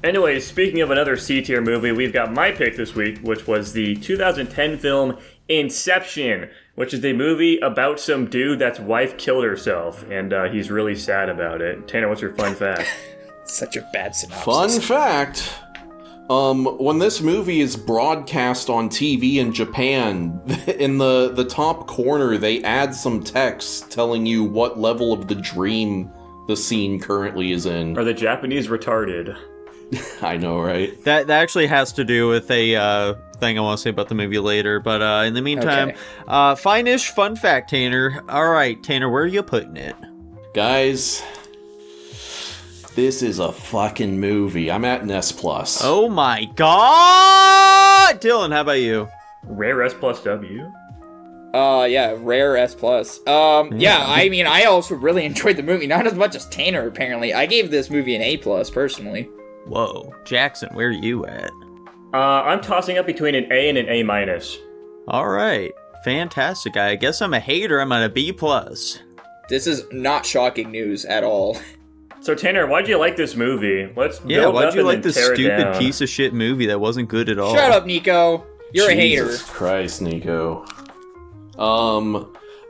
Anyways, speaking of another C-tier movie, we've got my pick this week, which was the 2010 film Inception, which is a movie about some dude that's wife killed herself, and he's really sad about it. Tanner, what's your fun fact? Such a bad synopsis. Fun fact. When this movie is broadcast on TV in Japan, in the top corner, they add some text telling you what level of the dream the scene currently is in. Are the Japanese retarded? I know, right? That actually has to do with a thing I want to say about the movie later. But in the meantime, fine-ish fun fact, Tanner. All right, Tanner, where are you putting it? Guys, this is a fucking movie. I'm at an S+. Oh my god! Dylan, how about you? Rare S+W? Yeah, rare S+. Yeah, I mean, I also really enjoyed the movie. Not as much as Tanner, apparently. I gave this movie an A+, personally. Whoa. Jackson, where are you at? I'm tossing up between an A and an A-. All right. Fantastic. I guess I'm a hater. I'm at a B+. This is not shocking news at all. So, Tanner, why'd you like this movie? Let's Yeah, build why'd up you and like then this tear it stupid down. piece of shit movie that wasn't good at all? Shut up, Nico. You're Jesus a hater. Christ, Nico.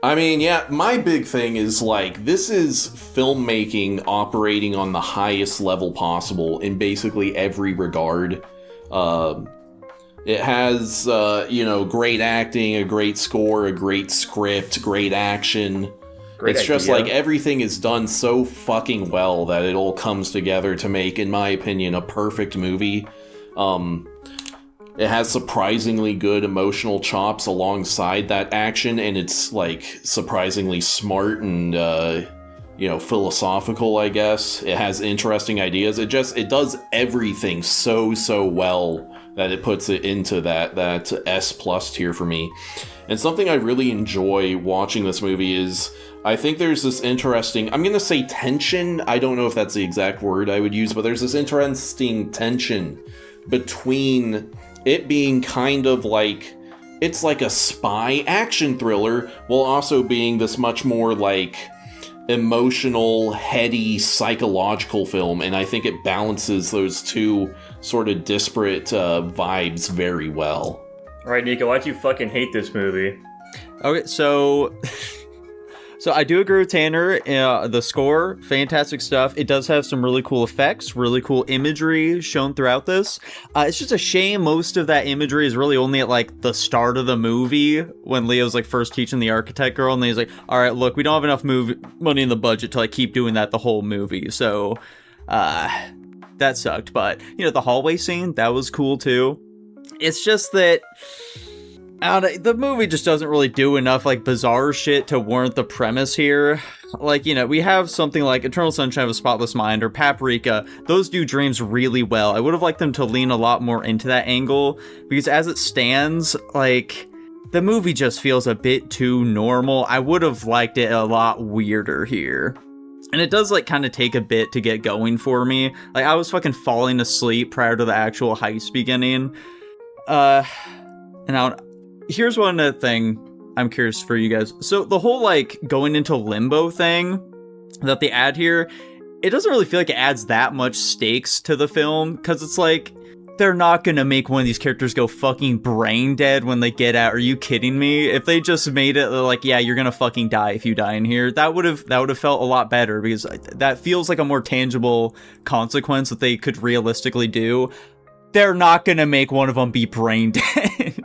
I mean, yeah, my big thing is, like, this is filmmaking operating on the highest level possible in basically every regard. It has, great acting, a great score, a great script, great action. It's just like everything is done so fucking well that it all comes together to make, in my opinion, a perfect movie. It has surprisingly good emotional chops alongside that action, and it's like surprisingly smart and philosophical, I guess. It has interesting ideas. It does everything so well that it puts it into that S+ tier for me. And something I really enjoy watching this movie is I think there's this interesting, I'm going to say tension. I don't know if that's the exact word I would use, but there's this interesting tension between it being kind of like, it's like a spy action thriller, while also being this much more like emotional, heady, psychological film. And I think it balances those two sort of disparate vibes very well. Alright, Nico, why'd you fucking hate this movie? Okay, so I do agree with Tanner. The score, fantastic stuff. It does have some really cool effects, really cool imagery shown throughout this. It's just a shame most of that imagery is really only at like the start of the movie when Leo's like first teaching the architect girl, and he's like, "All right, look, we don't have enough money in the budget to like keep doing that the whole movie." So, that sucked. But the hallway scene, that was cool too. It's just that the movie just doesn't really do enough like bizarre shit to warrant the premise here. Like, we have something like Eternal Sunshine of a Spotless Mind or Paprika. Those do dreams really well. I would have liked them to lean a lot more into that angle, because as it stands, like, the movie just feels a bit too normal. I would have liked it a lot weirder here. And it does, like, kind of take a bit to get going for me. Like, I was fucking falling asleep prior to the actual heist beginning. Here's one other thing I'm curious for you guys. So the whole, like, going into limbo thing that they add here, it doesn't really feel like it adds that much stakes to the film, because it's like, they're not gonna make one of these characters go fucking brain dead when they get out. Are you kidding me? If they just made it like, yeah, you're gonna fucking die if you die in here, that would have felt a lot better, because that feels like a more tangible consequence that they could realistically do. They're not gonna make one of them be brain dead.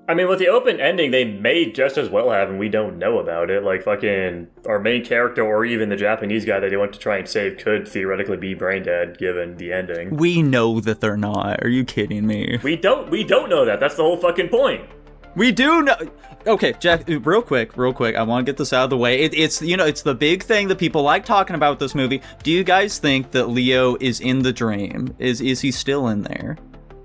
I mean, with the open ending, they may just as well have, and we don't know about it. Like, fucking our main character, or even the Japanese guy that they went to try and save, could theoretically be brain dead, given the ending. We know that they're not. Are you kidding me? We don't know that. That's the whole fucking point. We do know. Okay, Jack, real quick. I want to get this out of the way. It's the big thing that people like talking about with this movie. Do you guys think that Leo is in the dream? Is he still in there?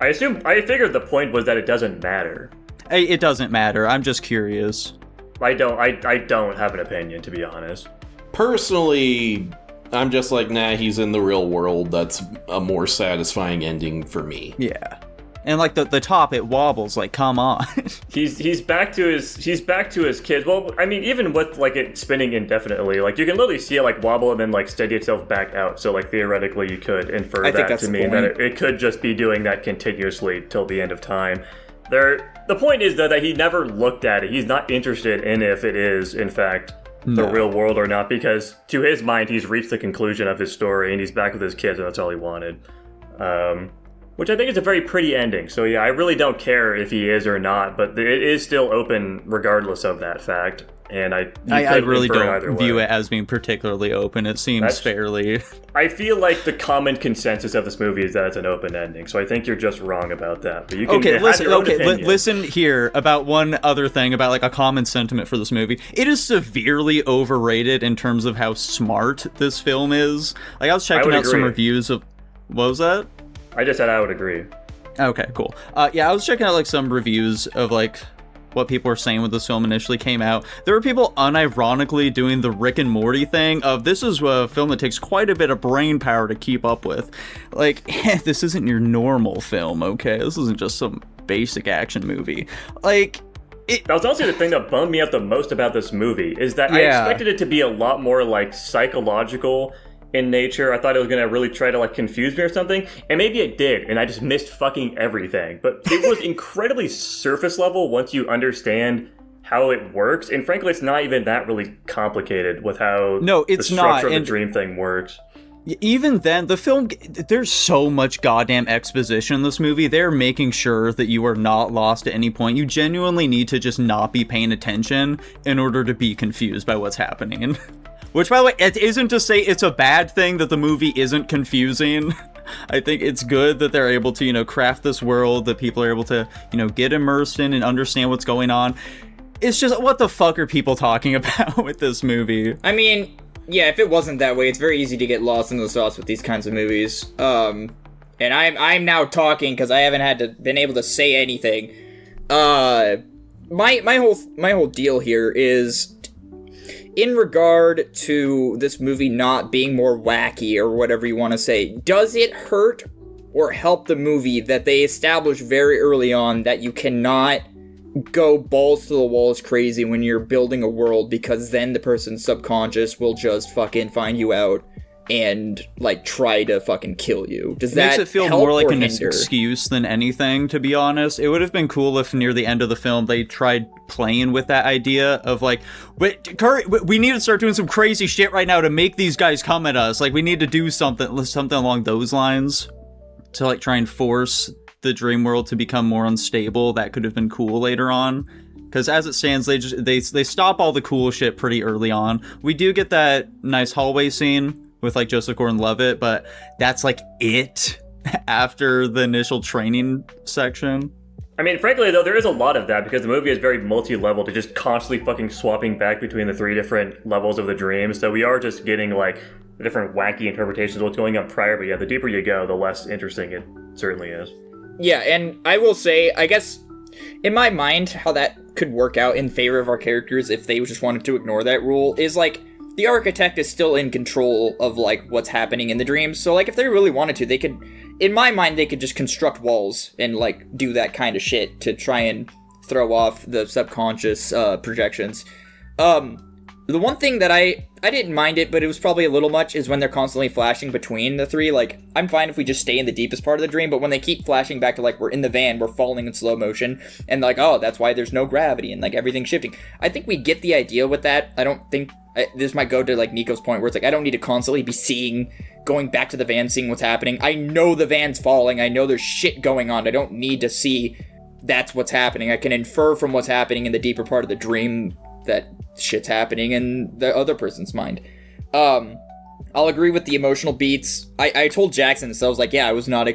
I figured the point was that it doesn't matter. It doesn't matter. I'm just curious. I don't have an opinion, to be honest. Personally, I'm just like, nah, he's in the real world. That's a more satisfying ending for me. Yeah. And like the top, it wobbles. Like, come on. He's back to his kids. Well, I mean, even with like it spinning indefinitely, like you can literally see it like wobble and then like steady itself back out. So like theoretically, you could infer that to mean that it could just be doing that continuously till the end of time. The point is though that he never looked at it. He's not interested in if it is in fact the real world or not, because to his mind, he's reached the conclusion of his story and he's back with his kids, and that's all he wanted. Which I think is a very pretty ending. So yeah, I really don't care if he is or not, but it is still open regardless of that fact. And I really don't view it as being particularly open. It seems fairly... I feel like the common consensus of this movie is that it's an open ending. So I think you're just wrong about that. But you can listen here about one other thing about like a common sentiment for this movie. It is severely overrated in terms of how smart this film is. Like I was checking out some reviews of... What was that? I just said I would agree. Okay, cool. Yeah, I was checking out like some reviews of like what people were saying when this film initially came out. There were people unironically doing the Rick and Morty thing of this is a film that takes quite a bit of brain power to keep up with. Like, this isn't your normal film, okay? This isn't just some basic action movie. Like... That was also the thing that bummed me out the most about this movie, is that I expected it to be a lot more like psychological in nature. I thought it was going to really try to like confuse me or something, and maybe it did, and I just missed fucking everything. But it was incredibly surface level once you understand how it works, and frankly, it's not even that really complicated with how the structure of the dream thing works. Even then, the film, there's so much goddamn exposition in this movie. They're making sure that you are not lost at any point. You genuinely need to just not be paying attention in order to be confused by what's happening. Which, by the way, it isn't to say it's a bad thing that the movie isn't confusing. I think it's good that they're able to, craft this world, that people are able to, get immersed in and understand what's going on. It's just, what the fuck are people talking about with this movie? I mean, yeah, if it wasn't that way, it's very easy to get lost in the sauce with these kinds of movies. And I'm now talking because I haven't been able to say anything. My whole deal here is, in regard to this movie not being more wacky or whatever you want to say, does it hurt or help the movie that they establish very early on that you cannot go balls to the walls crazy when you're building a world, because then the person's subconscious will just fucking find you out and like try to fucking kill you? Does that makes it feel more like an excuse than anything, to be honest? It would have been cool if near the end of the film they tried playing with that idea of like, wait, Curry, we need to start doing some crazy shit right now to make these guys come at us. Like, we need to do something along those lines to like try and force the dream world to become more unstable. That could have been cool later on. Because as it stands, they stop all the cool shit pretty early on. We do get that nice hallway scene with like Joseph Gordon-Levitt, but that's like it after the initial training section. I mean, frankly though, there is a lot of that because the movie is very multi-level to just constantly fucking swapping back between the three different levels of the dream. So we are just getting like the different wacky interpretations of what's going on prior. But yeah, the deeper you go, the less interesting it certainly is. Yeah, and I will say, I guess, in my mind, how that could work out in favor of our characters if they just wanted to ignore that rule is like, the architect is still in control of, like, what's happening in the dreams. So, like, if they really wanted to, they could, in my mind, they could just construct walls and, like, do that kind of shit to try and throw off the subconscious projections. The one thing that I didn't mind it, but it was probably a little much, is when they're constantly flashing between the three. Like, I'm fine if we just stay in the deepest part of the dream, but when they keep flashing back to, like, we're in the van, we're falling in slow motion, and, like, oh, that's why there's no gravity, and, like, everything's shifting. I think we get the idea with that. I don't think... this might go to, like, Nico's point, where it's like, I don't need to constantly be going back to the van, seeing what's happening. I know the van's falling. I know there's shit going on. I don't need to see that's what's happening. I can infer from what's happening in the deeper part of the dream that shit's happening in the other person's mind. I'll agree with the emotional beats. I told Jackson this, so I was like, yeah, I was not...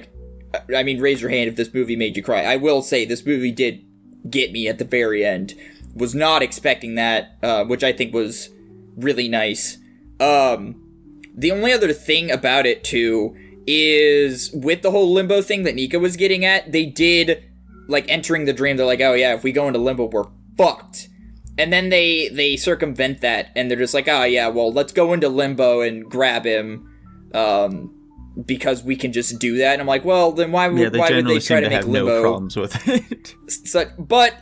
I mean, raise your hand if this movie made you cry. I will say, this movie did get me at the very end. Was not expecting that, which I think was really nice. The only other thing about it, too, is with the whole limbo thing that Nico was getting at, they did, like, entering the dream, they're like, oh yeah, if we go into limbo, we're fucked. And then they circumvent that, and they're just like, oh yeah, well, let's go into limbo and grab him, because we can just do that. And I'm like, well, then why would they try to make Limbo? No problems with it. But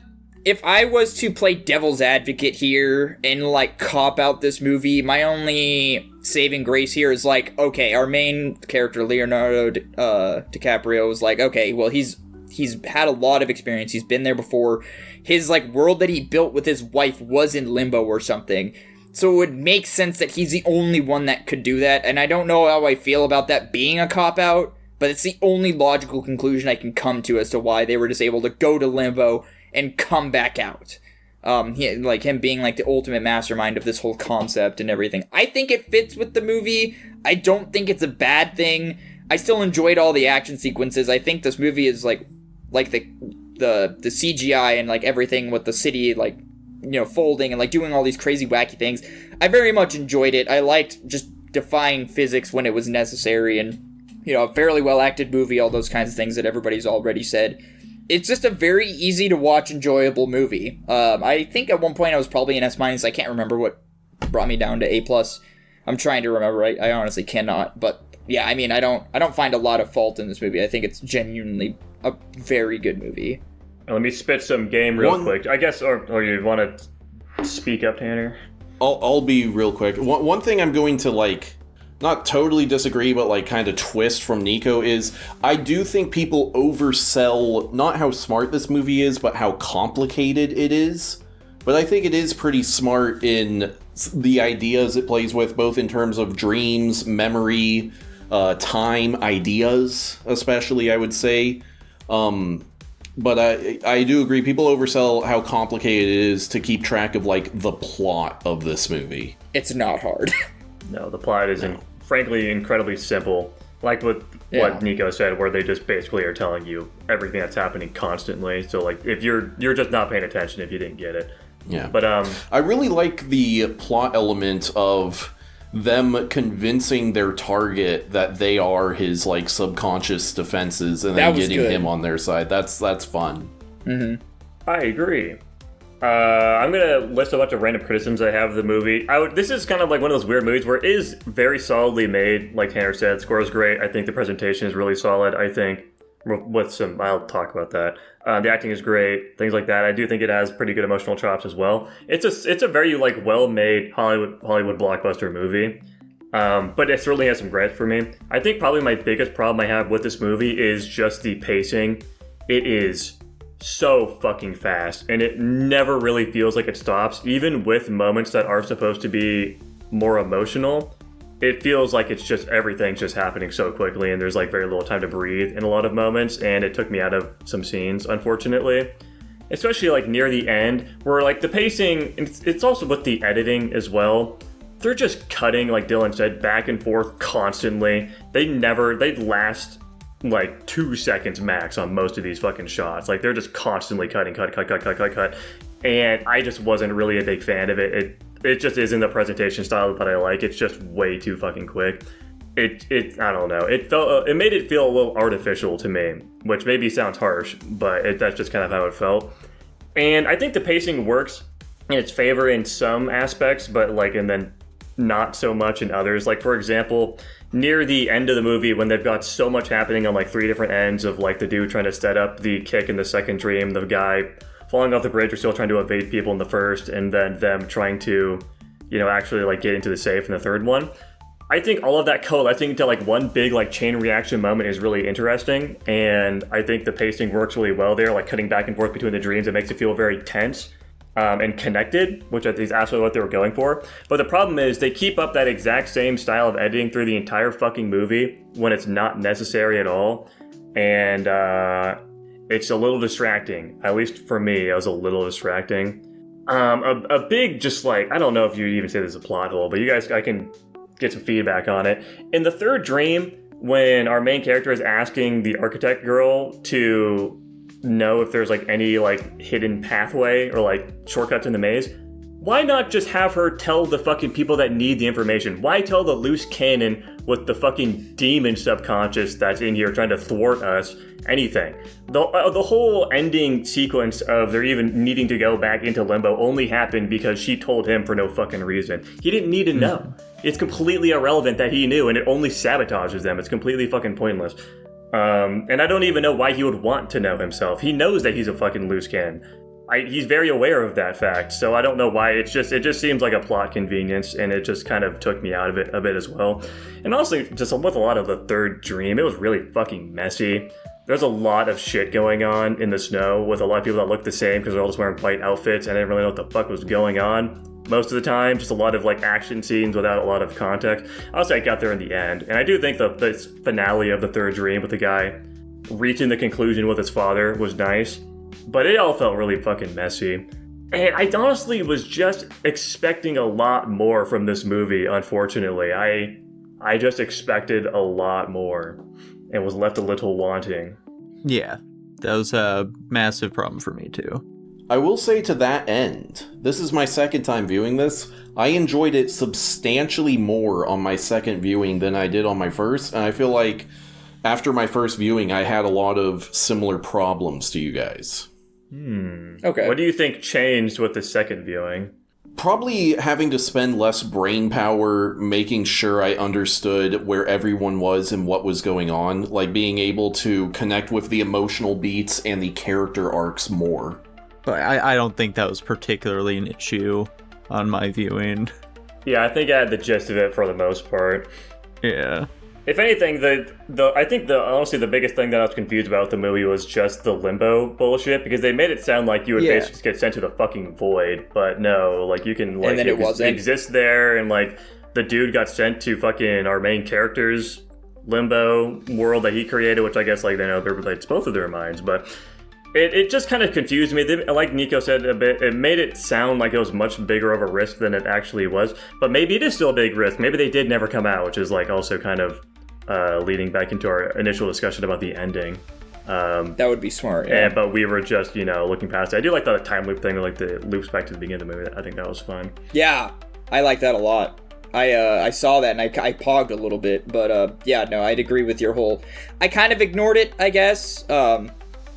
if I was to play devil's advocate here and like cop out this movie, my only saving grace here is like, okay, our main character Leonardo DiCaprio was like, okay, well he's had a lot of experience. He's been there before. His like world that he built with his wife was in limbo or something. So it would make sense that he's the only one that could do that. And I don't know how I feel about that being a cop-out, but it's the only logical conclusion I can come to as to why they were just able to go to limbo and come back out. Him being like the ultimate mastermind of this whole concept and everything. I think it fits with the movie. I don't think it's a bad thing. I still enjoyed all the action sequences. I think this movie is like the CGI and like everything with the city like, you know, folding and like doing all these crazy wacky things. I very much enjoyed it. I liked just defying physics when it was necessary, and, you know, a fairly well acted movie, all those kinds of things that everybody's already said. It's just a very easy to watch, enjoyable movie. I think at one point I was probably an S-. I can't remember what brought me down to A+. I'm trying to remember. I honestly cannot. But yeah, I mean, I don't find a lot of fault in this movie. I think it's genuinely a very good movie. Let me spit some game real quick. I guess, or you want to speak up, Tanner? I'll be real quick. One thing I'm going to, like, not totally disagree, but, like, kind of twist from Nico is I do think people oversell not how smart this movie is, but how complicated it is. But I think it is pretty smart in the ideas it plays with, both in terms of dreams, memory, time, ideas, especially, I would say. But I do agree, people oversell how complicated it is to keep track of, like, the plot of this movie. It's not hard. No, the plot is, frankly, incredibly simple. Like what Nico said, where they just basically are telling you everything that's happening constantly. So, like, if you're just not paying attention if you didn't get it. Yeah. But, I really like the plot element of them convincing their target that they are his, like, subconscious defenses and then getting him on their side. That's fun. Mm-hmm. I agree. I'm gonna list a bunch of random criticisms I have of the movie. This is kind of like one of those weird movies where it is very solidly made, like Tanner said. Score is great. I think the presentation is really solid. I think I'll talk about that. The acting is great, things like that. I do think it has pretty good emotional chops as well. It's a very like well-made Hollywood blockbuster movie, but it certainly has some grants for me. I think probably my biggest problem I have with this movie is just the pacing. It is so fucking fast, and it never really feels like it stops, even with moments that are supposed to be more emotional. It feels like it's just everything's just happening so quickly, and there's like very little time to breathe in a lot of moments, and it took me out of some scenes, unfortunately. Especially like near the end, where like the pacing, it's also with the editing as well. They're just cutting, like Dylan said, back and forth constantly. They last like 2 seconds max on most of these fucking shots. Like they're just constantly cutting, cut. And I just wasn't really a big fan of it. It just isn't the presentation style that I like. It's just way too fucking quick. I don't know. It made it feel a little artificial to me, which maybe sounds harsh, but that's just kind of how it felt. And I think the pacing works in its favor in some aspects, but and then not so much in others. Like, for example, near the end of the movie, when they've got so much happening on like 3 different ends of like the dude trying to set up the kick in the second dream, the guy falling off the bridge or still trying to evade people in the first, and then them trying to, actually like get into the safe in the third one. I think all of that coalescing into like one big like chain reaction moment is really interesting, and I think the pacing works really well there, like cutting back and forth between the dreams. It makes it feel very tense and connected, which I think is absolutely what they were going for. But the problem is they keep up that exact same style of editing through the entire fucking movie when it's not necessary at all, and it's a little distracting. At least for me, it was a little distracting. A big, just like, I don't know if you'd even say this is a plot hole, but you guys, I can get some feedback on it. In the third dream, when our main character is asking the architect girl to know if there's like any like hidden pathway or like shortcuts in the maze, why not just have her tell the fucking people that need the information? Why tell the loose cannon with the fucking demon subconscious that's in here trying to thwart us anything? The whole ending sequence of they're even needing to go back into limbo only happened because she told him for no fucking reason. He didn't need to know. It's completely irrelevant that he knew, and it only sabotages them. It's completely fucking pointless. And I don't even know why he would want to know himself. He knows that he's a fucking loose cannon. He's very aware of that fact, so I don't know why. It just seems like a plot convenience, and it just kind of took me out of it a bit as well. And also, just with a lot of the third dream, it was really fucking messy. There's a lot of shit going on in the snow with a lot of people that look the same because they're all just wearing white outfits, and I didn't really know what the fuck was going on most of the time. Just a lot of like action scenes without a lot of context. Also, I got there in the end, and I do think the finale of the third dream with the guy reaching the conclusion with his father was nice. But it all felt really fucking messy. And I honestly was just expecting a lot more from this movie, unfortunately. I just expected a lot more and was left a little wanting. Yeah, that was a massive problem for me too. I will say to that end, this is my second time viewing this. I enjoyed it substantially more on my second viewing than I did on my first, and I feel like after my first viewing, I had a lot of similar problems to you guys. Okay. What do you think changed with the second viewing? Probably having to spend less brain power making sure I understood where everyone was and what was going on, like being able to connect with the emotional beats and the character arcs more. But I don't think that was particularly an issue on my viewing. Yeah, I think I had the gist of it for the most part. Yeah. If anything, I think honestly the biggest thing that I was confused about with the movie was just the limbo bullshit, because they made it sound like you would basically just get sent to the fucking void, but no, like you can like and then it wasn't. exist there, and like the dude got sent to fucking our main character's limbo world that he created, which I guess like they know that relates both of their minds, but it just kind of confused me. Like Nico said a bit, it made it sound like it was much bigger of a risk than it actually was, but maybe it is still a big risk. Maybe they did never come out, which is like also kind of leading back into our initial discussion about the ending. That would be smart, yeah. But we were just, looking past it. I do like the time loop thing, like the loops back to the beginning of the movie. I think that was fun. Yeah, I like that a lot. I saw that and I pogged a little bit, but yeah, no, I'd agree with your whole... I kind of ignored it, I guess.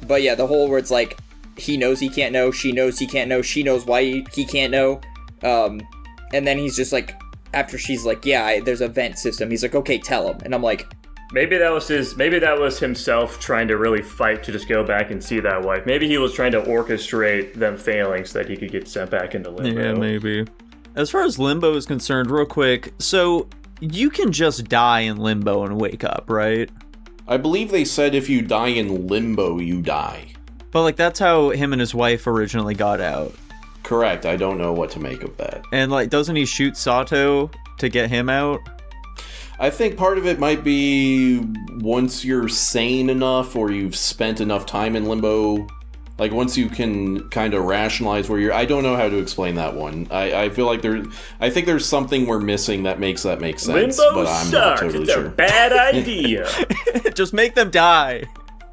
But yeah, the whole where it's like, he knows he can't know, she knows he can't know, she knows why he can't know. And then he's just like, after she's like, yeah, there's a vent system, he's like, okay, tell him. And I'm like... Maybe that was himself trying to really fight to just go back and see that wife. Maybe he was trying to orchestrate them failing so that he could get sent back into limbo. Yeah, maybe. As far as limbo is concerned, real quick, so you can just die in limbo and wake up, right? I believe they said if you die in limbo, you die. But like that's how him and his wife originally got out. Correct. I don't know what to make of that. And like, doesn't he shoot Sato to get him out? I think part of it might be once you're sane enough or you've spent enough time in limbo, like once you can kind of rationalize where you're... I don't know how to explain that one. I feel like I think there's something we're missing that makes sense. Limbo but I'm sucks. not totally It's sure. a bad idea. Just make them die.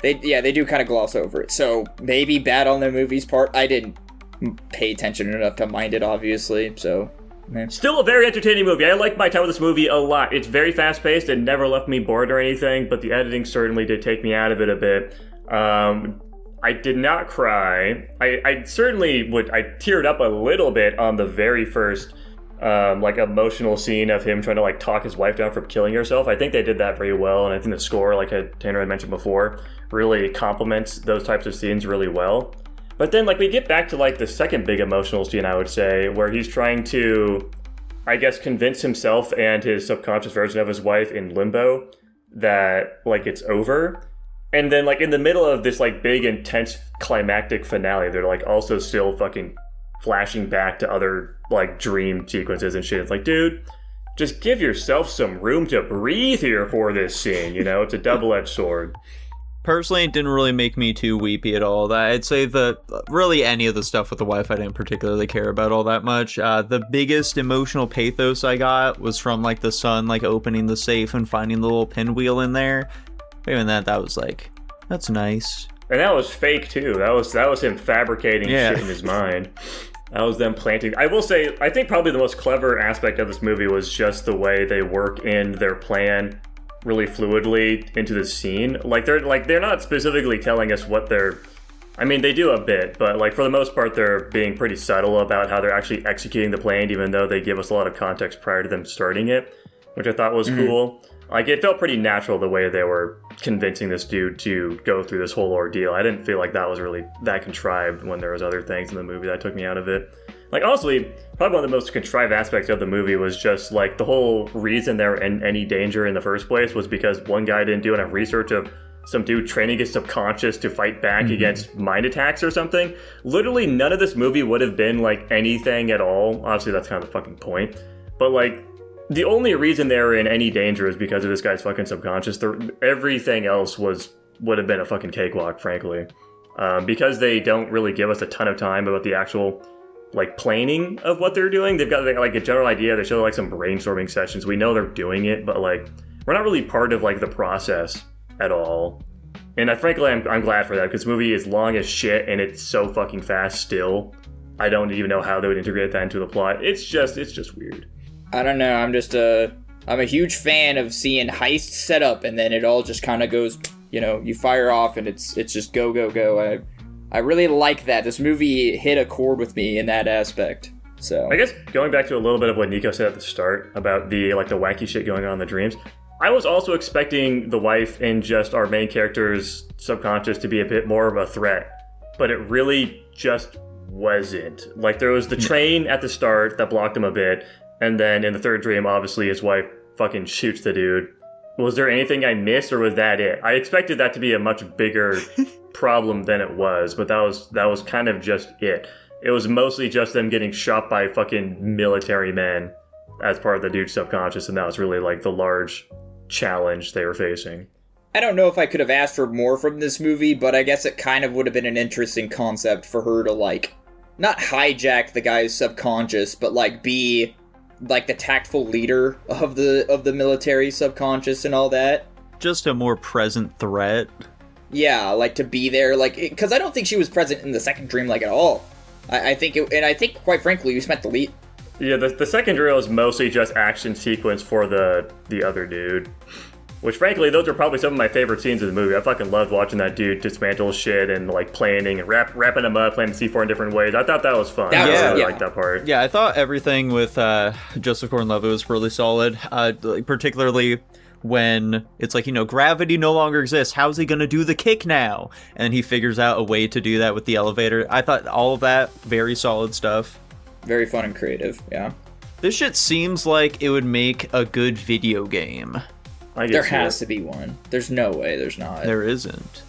They do kind of gloss over it. So maybe bad on the movie's part. I didn't pay attention enough to mind it, obviously, so... Still a very entertaining movie. I like my time with this movie a lot. It's very fast-paced and never left me bored or anything, but the editing certainly did take me out of it a bit. I did not cry. I certainly would... I teared up a little bit on the very first, emotional scene of him trying to, talk his wife down from killing herself. I think they did that very well, and I think the score, like Tanner had mentioned before, really complements those types of scenes really well. But then, we get back to, the second big emotional scene, I would say, where he's trying to, I guess, convince himself and his subconscious version of his wife in limbo that, it's over. And then, in the middle of this, big, intense, climactic finale, they're, also still fucking flashing back to other, dream sequences and shit. It's like, dude, just give yourself some room to breathe here for this scene, It's a double-edged sword. Personally, it didn't really make me too weepy at all. I'd say that really any of the stuff with the wife I didn't particularly care about all that much. The biggest emotional pathos I got was from the son opening the safe and finding the little pinwheel in there. Even that was that's nice. And that was fake too. That was him fabricating shit in his mind. That was them planting. I will say, I think probably the most clever aspect of this movie was just the way they work in their plan really fluidly into the scene. They're not specifically telling us what their I mean, they do a bit, but like for the most part, they're being pretty subtle about how they're actually executing the plan, even though they give us a lot of context prior to them starting it, which I thought was cool. Like, it felt pretty natural the way they were convincing this dude to go through this whole ordeal. I didn't feel like that was really that contrived when there was other things in the movie that took me out of it. Like, honestly, probably one of the most contrived aspects of the movie was just, like, the whole reason they were in any danger in the first place was because one guy didn't do enough research of some dude training his subconscious to fight back against mind attacks or something. Literally, none of this movie would have been, like, anything at all. Obviously, that's kind of the fucking point. But, like, the only reason they were in any danger is because of this guy's fucking subconscious. Everything else would have been a fucking cakewalk, frankly. Because they don't really give us a ton of time about the actual, like, planning of what they're doing. They've got, like, a general idea. They show, like, some brainstorming sessions. We know they're doing it, but, like, we're not really part of, like, the process at all. And frankly, I'm glad for that, because this movie is long as shit, and it's so fucking fast still. I don't even know how they would integrate that into the plot. It's just weird. I don't know. I'm a huge fan of seeing heists set up, and then it all just kind of goes, you fire off, and it's just go, go, go. I really like that. This movie hit a chord with me in that aspect. So I guess going back to a little bit of what Nico said at the start about the wacky shit going on in the dreams, I was also expecting the wife and just our main character's subconscious to be a bit more of a threat, but it really just wasn't. Like, there was the train at the start that blocked him a bit, and then in the third dream, obviously, his wife fucking shoots the dude. Was there anything I missed, or was that it? I expected that to be a much bigger problem than it was, but that was kind of just it. It was mostly just them getting shot by fucking military men as part of the dude's subconscious, and that was really, like, the large challenge they were facing. I don't know if I could have asked for more from this movie, but I guess it kind of would have been an interesting concept for her to, like, not hijack the guy's subconscious, but, like, be, like, the tactful leader of the military subconscious and all that. Just a more present threat. Yeah, like, to be there, like, because I don't think she was present in the second dream, like, at all. I think, quite frankly, you spent the lead. Yeah, the second drill is mostly just action sequence for the other dude. Which, frankly, those are probably some of my favorite scenes of the movie. I fucking loved watching that dude dismantle shit and, like, planning and wrapping him up, playing C4 in different ways. I thought that was fun. I really liked that part. Yeah, I thought everything with Joseph Gordon-Levitt was really solid. Particularly when it's like, gravity no longer exists. How's he going to do the kick now? And he figures out a way to do that with the elevator. I thought all of that, very solid stuff. Very fun and creative, yeah. This shit seems like it would make a good video game. There has to be one. There's no way there's not. There isn't.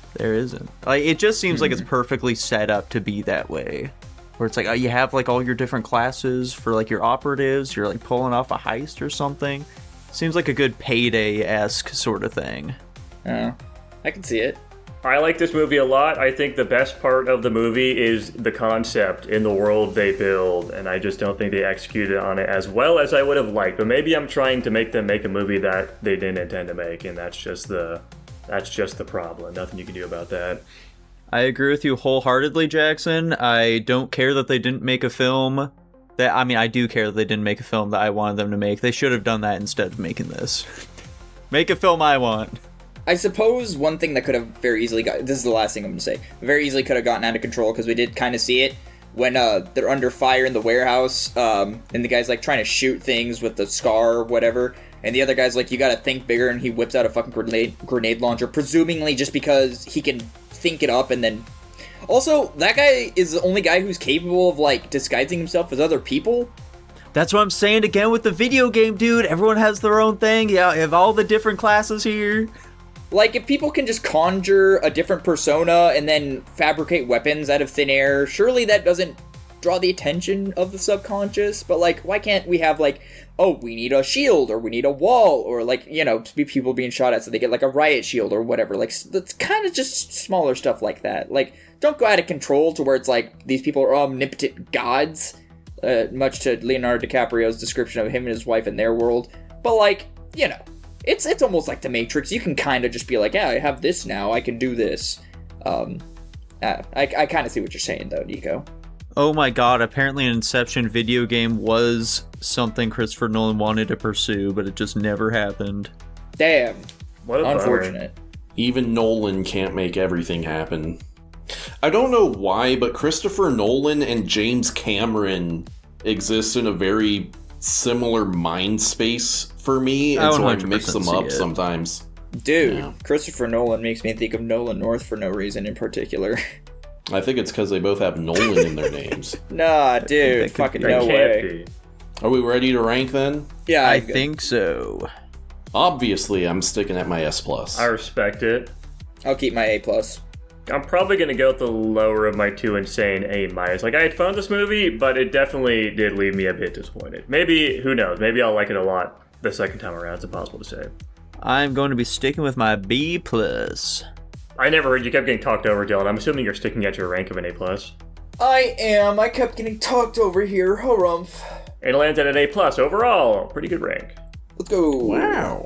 Like, it just seems like it's perfectly set up to be that way. Where it's like, you have, like, all your different classes for, like, your operatives. You're, like, pulling off a heist or something. Seems like a good Payday-esque sort of thing. I can see it. I like this movie a lot. I think the best part of the movie is the concept in the world they build, and I just don't think they executed on it as well as I would have liked. But maybe I'm trying to make them make a movie that they didn't intend to make, and that's just the problem. Nothing you can do about that. I agree with you wholeheartedly, Jackson. I don't care that they didn't make a film. I do care that they didn't make a film that I wanted them to make. They should have done that instead of making this. Make a film I want. I suppose one thing that could have very easily this is the last thing I'm going to say, very easily could have gotten out of control, because we did kind of see it when they're under fire in the warehouse, and the guy's, like, trying to shoot things with the scar or whatever, and the other guy's like, you gotta think bigger, and he whips out a fucking grenade launcher, presumably just because he can think it up, and then... Also, that guy is the only guy who's capable of, like, disguising himself as other people. That's what I'm saying again with the video game, dude. Everyone has their own thing. Yeah, you have all the different classes here. Like, if people can just conjure a different persona and then fabricate weapons out of thin air, surely that doesn't draw the attention of the subconscious. But, like, why can't we have, like, oh, we need a shield, or we need a wall, or, like, people being shot at so they get, like, a riot shield or whatever. Like, that's kind of just smaller stuff like that. Like, don't go out of control to where it's like these people are omnipotent gods, much to Leonardo DiCaprio's description of him and his wife in their world. But, like, it's almost like The Matrix. You can kind of just be like, yeah, I have this now, I can do this. I kind of see what you're saying, though, Nico. Oh my god, apparently an Inception video game was something Christopher Nolan wanted to pursue, but it just never happened. Damn. What a unfortunate. Even Nolan can't make everything happen. I don't know why, but Christopher Nolan and James Cameron exist in a very similar mind space for me, and so I mix them up sometimes. Dude, yeah. Christopher Nolan makes me think of Nolan North for no reason in particular. I think it's because they both have Nolan in their names. Nah, dude, fucking no way. Are we ready to rank then? Yeah, I think so. Obviously, I'm sticking at my S+. I respect it. I'll keep my A+. I'm probably going to go with the lower of my two and saying A-. Like, I had fun with this movie, but it definitely did leave me a bit disappointed. Maybe, who knows, maybe I'll like it a lot the second time around. It's impossible to say. I'm going to be sticking with my B+. I never heard you kept getting talked over, Dylan. I'm assuming you're sticking at your rank of an A+. I am. I kept getting talked over here. Harumph. It lands at an A+ overall. Pretty good rank. Let's go. Wow.